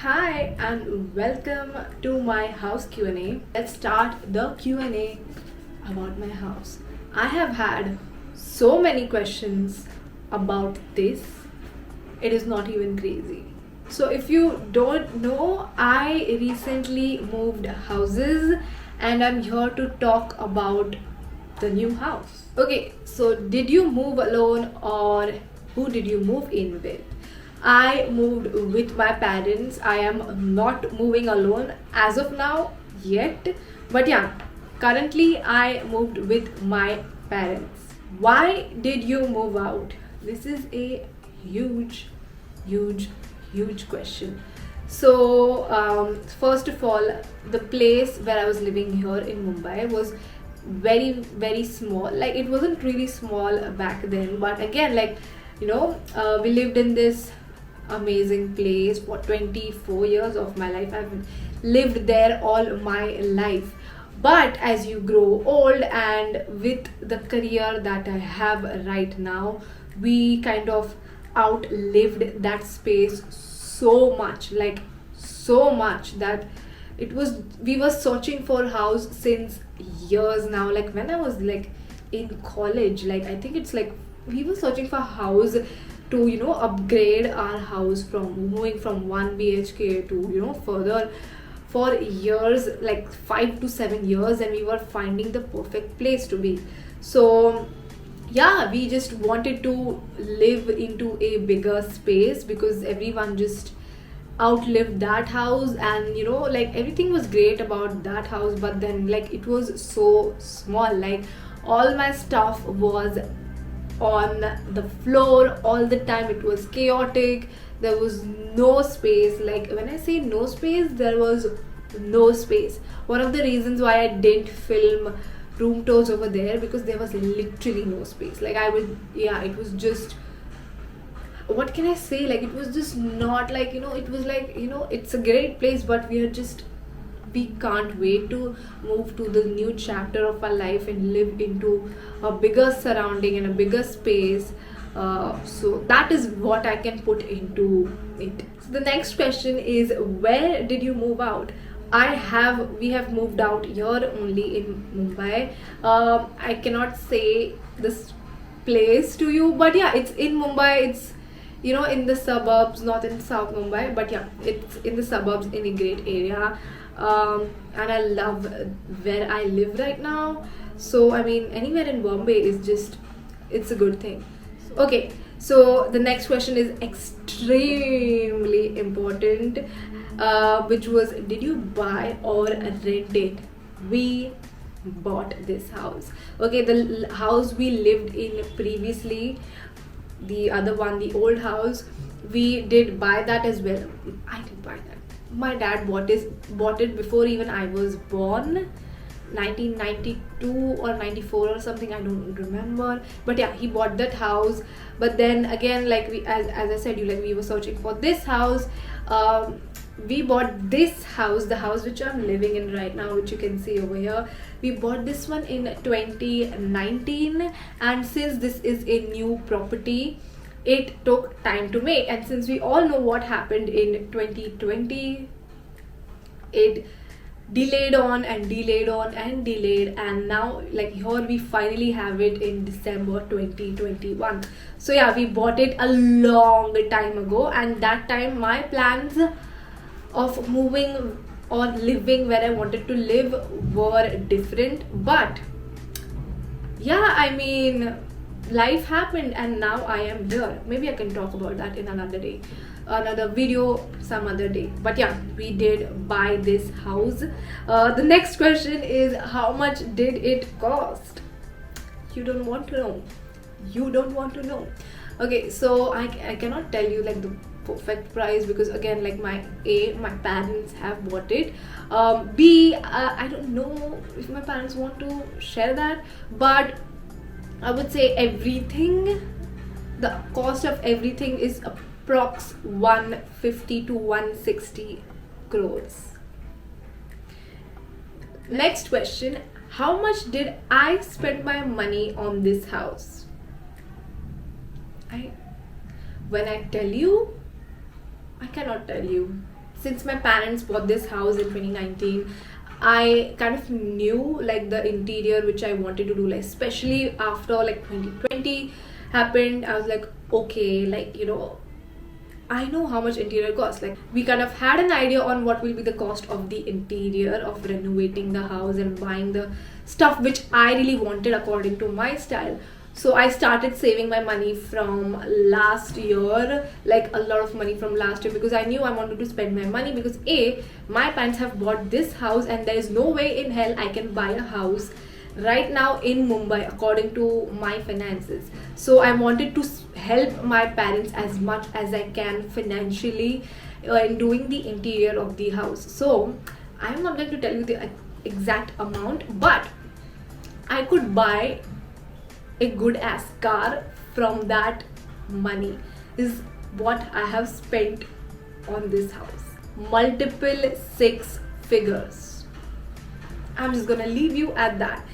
Hi and welcome to my house Q&A. Let's start the Q&A about my house. I have had so many questions about this. It is not even crazy. So if you don't know, I recently moved houses and I'm here to talk about the new house. Okay, so did you move alone or who did you move in with? I moved with my parents. I am not moving alone as of now yet. But yeah, currently I moved with my parents. Why did you move out? This is a huge, huge, huge question. So, first of all, the place where I was living here in Mumbai was very, very small. Like, it wasn't really small back then, but again, we lived in this amazing place for 24 years of my life. I've lived there all my life. But as you grow old and with the career that I have right now, we kind of outlived that space so much, like so much that it was we were searching for house since years now. Like when I was like in college, like I think it's like we were searching for house to upgrade our house from moving from 1 bhk to further for years, like 5 to 7 years, and we were finding the perfect place to be. So yeah, we just wanted to live into a bigger space because everyone just outlived that house, and like everything was great about that house, but then like it was so small. Like all my stuff was on the floor all the time. It was chaotic. There was no space. Like when I say no space, there was no space. One of the reasons why I didn't film room tours over there, because there was literally no space. Like I would, yeah, it was just, what can I say, like it was just not like, it was like, it's a great place, but we can't wait to move to the new chapter of our life and live into a bigger surrounding and a bigger space. So that is what I can put into it. So the next question is, where did you move out? We have moved out here only in Mumbai. I cannot say this place to you, but yeah, it's in Mumbai. It's in the suburbs, not in South Mumbai, but yeah, it's in the suburbs in a great area. And I love where I live right now. So I mean, anywhere in Bombay is just, it's a good thing. Okay, so the next question is extremely important, which was, did you buy or rent it? We bought this house. Okay, the house we lived in previously, the other one, the old house, we did buy that as well. I didn't buy that. My dad bought it before even I was born, 1992 or 94 or something, I don't remember. But yeah, he bought that house. But then again, like as I said, we were searching for this house. We bought this house, the house which I'm living in right now, which you can see over here. We bought this one in 2019, and since this is a new property, it took time to make. And since we all know what happened in 2020, it delayed on and delayed on and delayed, and now like here we finally have it in December 2021. So yeah, we bought it a long time ago, and that time my plans of moving or living where I wanted to live were different. But yeah, I mean, life happened and now I am here. Maybe I can talk about that in another day, another video, some other day. But yeah, we did buy this house. The next question is, how much did it cost? You don't want to know. You don't want to know. Okay, so I cannot tell you like the perfect price, because again, like my parents have bought it. B, I don't know if my parents want to share that, but I would say everything, the cost of everything is approx 150 to 160 crores. Next question, how much did I spend my money on this house? When I tell you, I cannot tell you. since my parents bought this house in 2019, I kind of knew like the interior which I wanted to do, like especially after like 2020 happened. I was like, okay, like I know how much interior costs. Like we kind of had an idea on what will be the cost of the interior of renovating the house and buying the stuff which I really wanted according to my style. So I started saving my money from last year, like a lot of money from last year, because I knew I wanted to spend my money, because my parents have bought this house and there is no way in hell I can buy a house right now in Mumbai according to my finances. So I wanted to help my parents as much as I can financially in doing the interior of the house. So I'm not going to tell you the exact amount, but I could buy a good ass car from that money. Is what I have spent on this house. Multiple six figures. I'm just gonna leave you at that.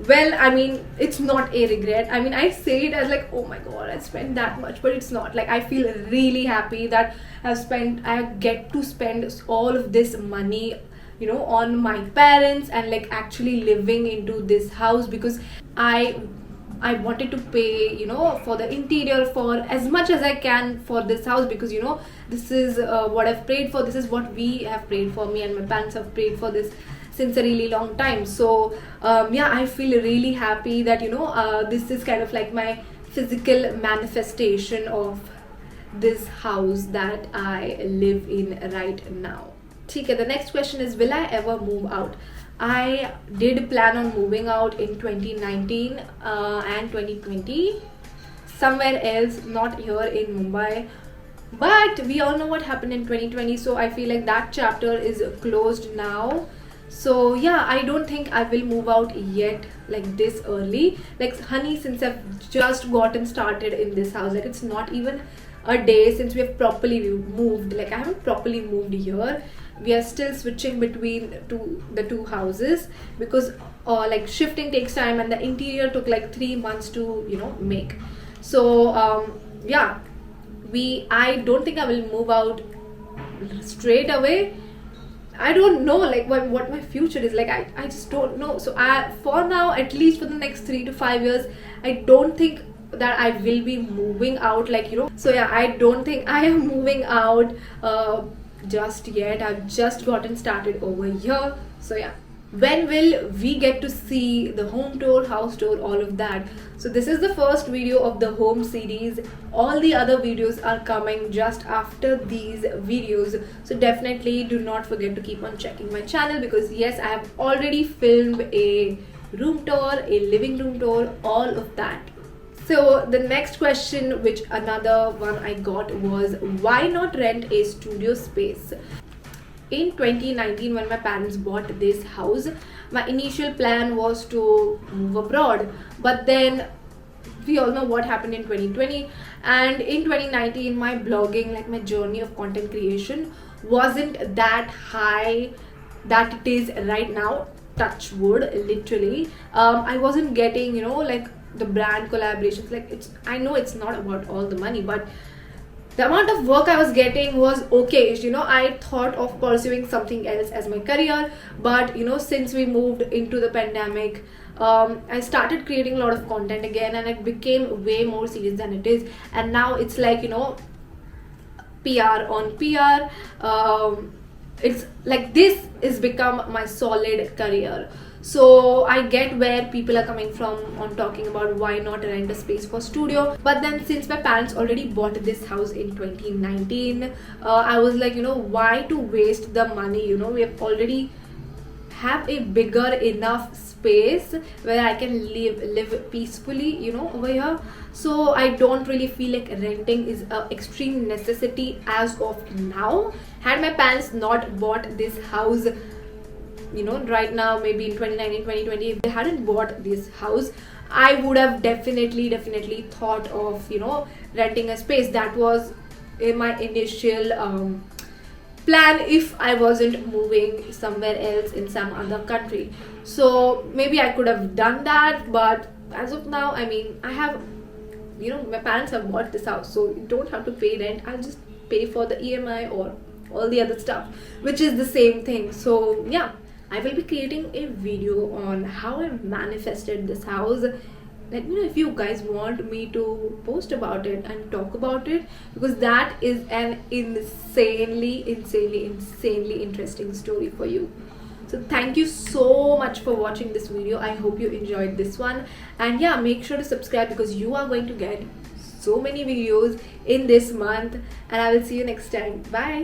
Well, I mean, it's not a regret. I mean, I say it as like, oh my god, I spent that much, but it's not. Like, I feel really happy that I get to spend all of this money, on my parents, and like actually living into this house, because I wanted to pay, for the interior for as much as I can for this house, because this is what I've prayed for. This is what we have prayed for. Me and my parents have prayed for this since a really long time. So I feel really happy that this is kind of like my physical manifestation of this house that I live in right now. Okay, the next question is, will I ever move out? I did plan on moving out in 2019 and 2020 somewhere else, not here in Mumbai. But we all know what happened in 2020, so I feel like that chapter is closed now. So yeah, I don't think I will move out yet, like this early. Like honey, since I've just gotten started in this house, like it's not even a day since we have properly moved. Like I haven't properly moved here. We are still switching between the two houses, because like shifting takes time, and the interior took like 3 months to make. So I don't think I will move out straight away. I don't know like what my future is like. I just don't know. So for now, at least for the next 3 to 5 years, I don't think that I will be moving out, so yeah, I don't think I am moving out just yet. I've just gotten started over here. So yeah, when will we get to see the home tour, house tour, all of that? So this is the first video of the home series. All the other videos are coming just after these videos, so definitely do not forget to keep on checking my channel, because yes, I have already filmed a room tour, a living room tour, all of that. So the next question, which another one I got, was why not rent a studio space? In 2019, when my parents bought this house, my initial plan was to move abroad, but then we all know what happened in 2020, and in 2019 my blogging, like my journey of content creation, wasn't that high that it is right now. Touch wood, literally. I wasn't getting like the brand collaborations. Like I know it's not about all the money, but the amount of work I was getting was okay. I thought of pursuing something else as my career, but since we moved into the pandemic, I started creating a lot of content again, and it became way more serious than it is. And now it's like PR on PR. It's like this is become my solid career. So I get where people are coming from on talking about why not rent a space for studio. But then since my parents already bought this house in 2019, I was like, why to waste the money? We have already have a bigger enough space where I can live peacefully, over here. So I don't really feel like renting is an extreme necessity as of now. Had my parents not bought this house, right now, maybe in 2019, 2020, if they hadn't bought this house, I would have definitely thought of renting a space. That was in my initial plan if I wasn't moving somewhere else in some other country. So maybe I could have done that, but as of now, I mean, I have my parents have bought this house, so you don't have to pay rent. I'll just pay for the EMI or all the other stuff, which is the same thing. So yeah, I will be creating a video on how I manifested this house. Let me know if you guys want me to post about it and talk about it, because that is an insanely interesting story for you. So thank you so much for watching this video. I hope you enjoyed this one, and yeah, make sure to subscribe because you are going to get so many videos in this month, and I will see you next time. Bye.